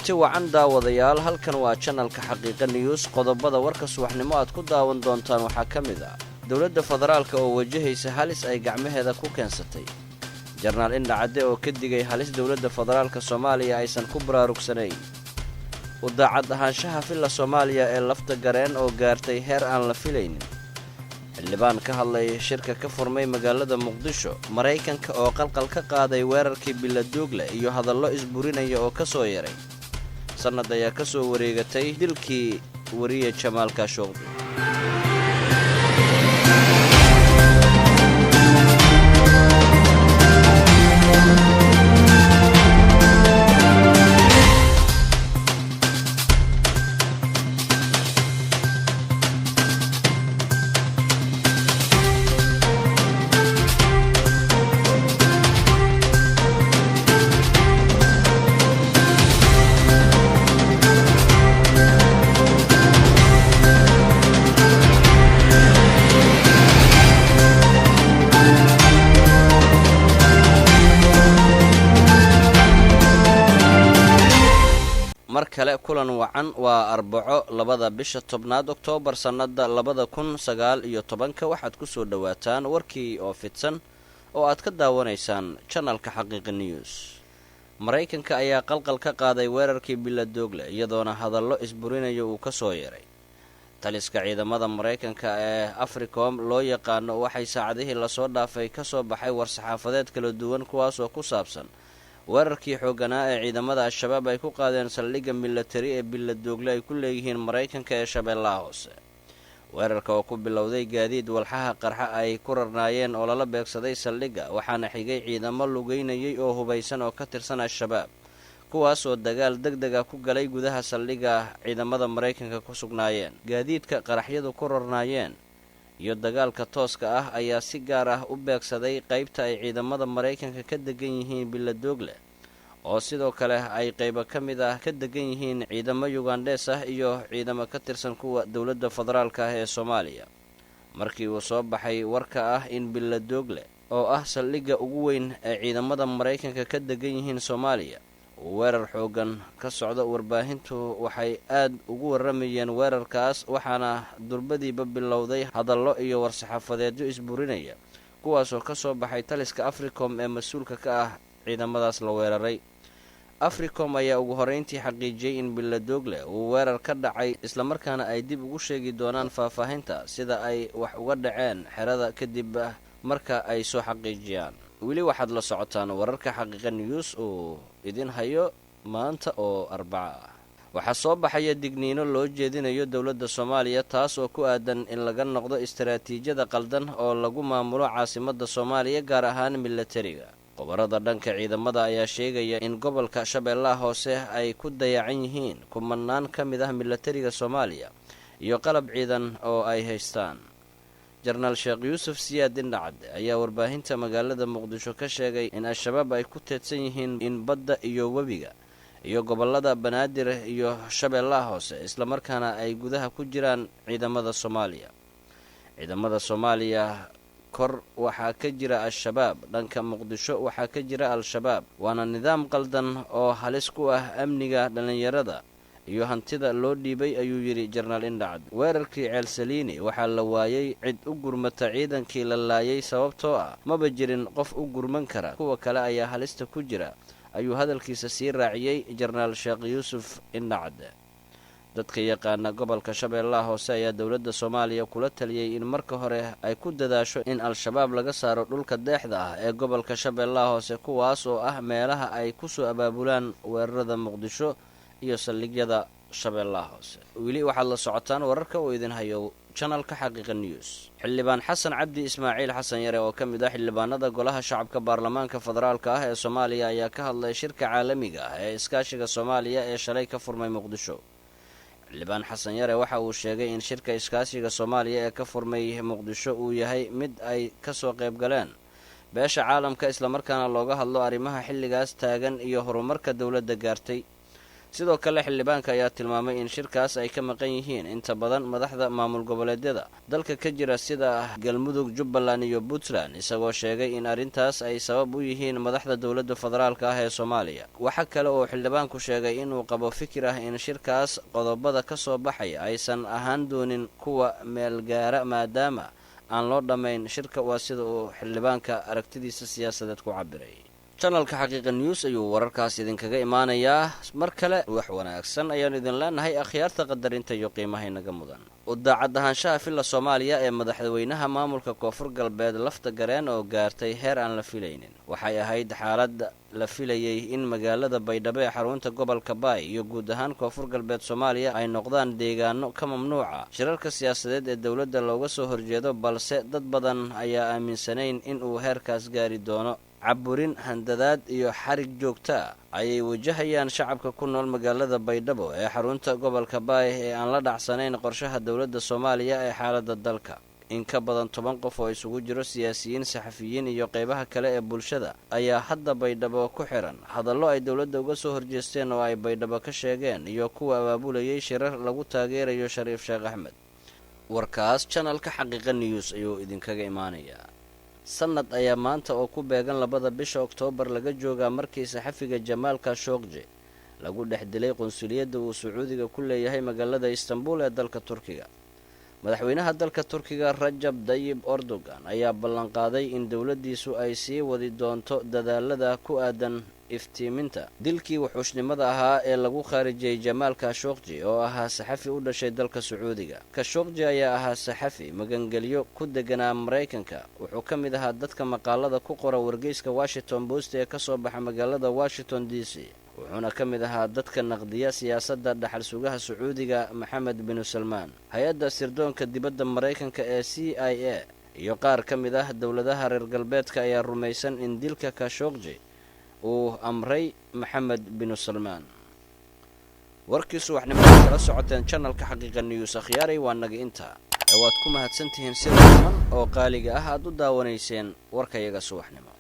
kulanti wacan daawadayaal halkan waa channelka xaqiiqa news qodobada warka subaxnimo aad ku daawan doontaan waxaa ka mid ah dawladda federaalka oo wajahaysa halis ay gacmaheeda ku keensatay jarnaal indhacade oo ka digay halis dawladda federaalka Soomaaliya aysan ku baraarugsanayn u daacad ahaanshaha filla Soomaaliya ee lafta gareen oo gaartay heer aan la filaynin xildhibaan ka hadlay shirka ka furmay magaalada Muqdisho Mareykanka oo qalqal ka qaaday weerarkii Biladoogle iyo hadallo isburinaya oo ka soo yaray sanad ayaa ka soo wareegatay dilkii wariye Jamaal Khashoggi markale kulan wacan waa Arbaco 2 bisha 10 Oktoobar sanada 2019 waxaad ku soo dhawaataan warkii oo fidsan oo aad ka daawanaysaan channelka xaqiiqa news Mareykanka ayaa qalqal ka qaaday weerarkii Biladoogle iyadoona hadallo isburinaya uu ka soo yaray taliska ciidamada Mareykanka ee Africom loo yaqaan waxay saacadihii la soo dhaafay ka soo baxay war-saxaafadeed kala duwan kuwaas oo ku saabsan weerarkii xooganaa ee ciidamada Al-Shabaab ay ku qaadeen saldhigga military ee Biladoogle ay ku leeyihiin Mareykanka ee Shabeellaha Hoose weerarka oo ku bilowday gaadiid walxaha qarxa ay ku rarnaayeen oo lala beegsaday saldhigga waxaana xigay ciidamo lugeynayay oo hubaysan oo ka tirsan Al-Shabaab kuwaas oo dagaal degdeg ah ku galay gudaha saldhigga ciidamada Mareykanka ku sugnaayeen gaadiidka qaraxyadu ku rarnaayeen iyo dagaalka tooska ah ayaa si gaar ah u beegsaday qaybta ay ciidamada Mareykanka ka degan yihiin Biladoogle oo sidoo kale ay qayb ka mid ah ka degan yihiin ciidamo Ugandese ah iyo ciidamo ka tirsan kuwa dawladda federaalka ah ee Soomaaliya markii uu soo baxay warka ah in Biladoogle oo ah saldhigga ugu weyn ee ciidamada Mareykanka ka degan yihiin Soomaaliya weerar xoogan ka socda warbaahintu waxay aad ugu waramayeen weerarkaas waxaana durbadiiba bilowday hadallo iyo war-saxaafadeedyo isburinaya kuwaas oo ka soo baxay taliska Africom ee mas'uulka ka ah ciidamadaas la weeraray Africom ayaa ugu horeyntii xaqiijiyay in Biladoogle uu weerar ka dhacay isla markaana ay dib ugu sheegi doonaan faahfaahinta sida ay wax uga dhaceen xerada kadib marka ay soo xaqiijiyaan wili waxaad la socotaan wararka xaqiiqa news oo idin hayo maanta oo Arbaco waxa soo baxaya digniino loo jeedinayo dawladda Soomaaliya taas oo ku aadan in laga noqdo istiraatiijiyada qaldan oo lagu maamulo caasimadda Soomaaliya gaar ahaan militariga qobarada dhanka ciidamada ayaa sheegaya in gobolka Shabeellaha Hoose ay ku dayacan yihiin kumanaan ka mid ah militariga Soomaaliya iyo qalab ciidan oo ay haystaan Jarnaal Sheekh Yuusuf Siyaad Indhacade ayaa warbaahinta magaalada Muqdisho ka sheegay in Al-Shabaab ay ku teedsan yihiin in badda iyo webiga iyo gobolada Banaadir iyo Shabeellaha Hoose isla markaana ay gudaha ku jiraan ciidamada Soomaaliya kor waxaa ka jira Al-Shabaab dhanka Muqdisho waxaa ka jira Al-Shabaab waana nidaam qaldan oo halis ku ah amniga dhalinyarada iyo hantida loo dhiibay ayuu yiri Jarnaal Indhacade weerarkii Ceelsaliini waxaa la waayay cid u gurmata ciidankii la laayay sababtoo ah maba jirin qof u gurman kara kuwa kale ayaa halista ku jira ayuu hadalkiisa sii raaciyay Jarnaal Sheekh Yuusuf Indhacade dadka yaqaana gobolka Shabeellaha Hoose ayaa dawladda Soomaaliya kula taliyay in marka hore ay ku dadaasho in Al-Shabaab laga saaro dhulka deexda ah ee gobolka Shabeellaha Hoose kuwaas oo ah meelaha ay ku soo abaabulaan weerarada Muqdisho iyo saldhigyada Shabeellaha Hoose wili waxaad la socotaan wararka oo idin hayo channelka xaqiiqa news xildhibaan Xasan Cabdi Ismaaciil Xasan Yare oo ka mid ah xildhibaanada golaha shacabka baarlamaanka federaalka ah ee Soomaaliya ayaa ka hadlay shirka caalamiga ah ee iskaashiga Soomaaliya ee shalay ka furmay Muqdisho xildhibaan Xasan Yare waxa uu sheegay in shirka iskaashiga Soomaaliya ee ka furmay Muqdisho uu yahay mid ay ka soo qayb galeen beesha caalamka isla markaana looga hadlo arrimaha xilligaas taagan iyo horumarka dawladda gaartay sidoo kale xildhibaanka ayaa tilmaamay in shirkaas ay ka maqan yihiin inta badan madaxda maamul goboleedyada dalka ka jira sida galmudug, jubbaland iyo puntland, isagoo sheegay in arrintaas ay sabab u yihiin madaxda dowladda federaalka ah ee Soomaaliya. Waxa kale oo xildhibaanku sheegay inuu qabo fikir ah in shirkaas qodobada ka soo baxaya aysan ahaan doonin kuwa meel gaara maadaama aan loo dhammayn shirka. waa sida uu xildhibaanka aragtidiisa siyaasadeed ku cabiray. channelka xaqiiqa news ayuu wararkaas idinkaga imaanayaa. mar kale wax wanaagsan ayaan idin leenahay akhyaarta qadarinta iyo qiimaha inaga mudan. u daacad ahaanshaha filla Soomaaliya ee madaxweynaha maamulka Koonfur Galbeed lafta gareen oo gaartay heer aan la filaynin. waxay ahayd xaalad la filayay in magaalada Baydhabo ee xarunta gobolka Baay iyo guud ahaan Koonfur Galbeed Soomaaliya ay noqdaan deegaano ka mamnuuca shirarka siyaasadeed ee dowladda looga soo horjeedo, balse dad badan ayaa aaminsanayn in uu heerkaas gaari doono. caburin, handadaad iyo xarig joogta ayay wajahayaan shacabka ku nool magaalada Baydhabo ee xarunta gobolka Baay ee aan la dhacsanayn qorshaha dowladda Soomaaliya ee xaaladda dalka. in ka badan 10 qof oo isugu jiro siyaasiyiin, saxafiyiin iyo qaybaha kale ee bulshada ayaa hadda Baydhabo ku xiran hadallo ay dowladda uga soo horjeesteen oo ay Baydhabo ka sheegeen iyo kuwa abaabulayay shirar lagu taageerayo Shariif Sheekh Axmed. warkaas channelka xaqiiqa news ayuu idinkaga imaanayaa. sanad ayaa maanta oo ku beegan 2 bisha Oktoobar laga joogaa markii saxafiga Jamaal Khashoggi lagu dhex dilay qunsuliyadda uu Sacuudiga ku leeyahay magaalada Istanbul ee dalka Turkiga. madaxweynaha dalka Turkiga Rajab Tayyip Erdogan ayaa ballan qaaday in dowladdiisu ay sii wadi doonto dadaalada ku aadan iftiiminta dilkii wuxuushnimada ahaa ee lagu khaarijiyay Jamaal Khashoggi oo ahaa saxafi u dhashay dalka Sacuudiga. Khashoggi ayaa ahaa saxafi magangelyo ku deganaa Mareykanka. wuxuu ka mid ahaa dadka maqaalada ku qora wargeyska Washington Post ee ka soo baxa magaalada Washington DC, wuxuuna ka mid ahaa dadka naqdiya siyaasadda dhaxal sugaha Sacuudiga Maxamed bin Salmaan. hay-adda sirdoonka dibadda Mareykanka ee CIA iyo qaar ka mid ah dowladaha reer galbeedka ayaa rumaysan in dilka Khashoggi uu amray Maxamed bin Salmaan. warkii subaxnimada kala socoteen channelka xaqiiqa news akhyaaray waa naga intaa. waad ku mahadsantihiin sida oo qaaliga ah aad u daawanayseen warkayaga subaxnimo.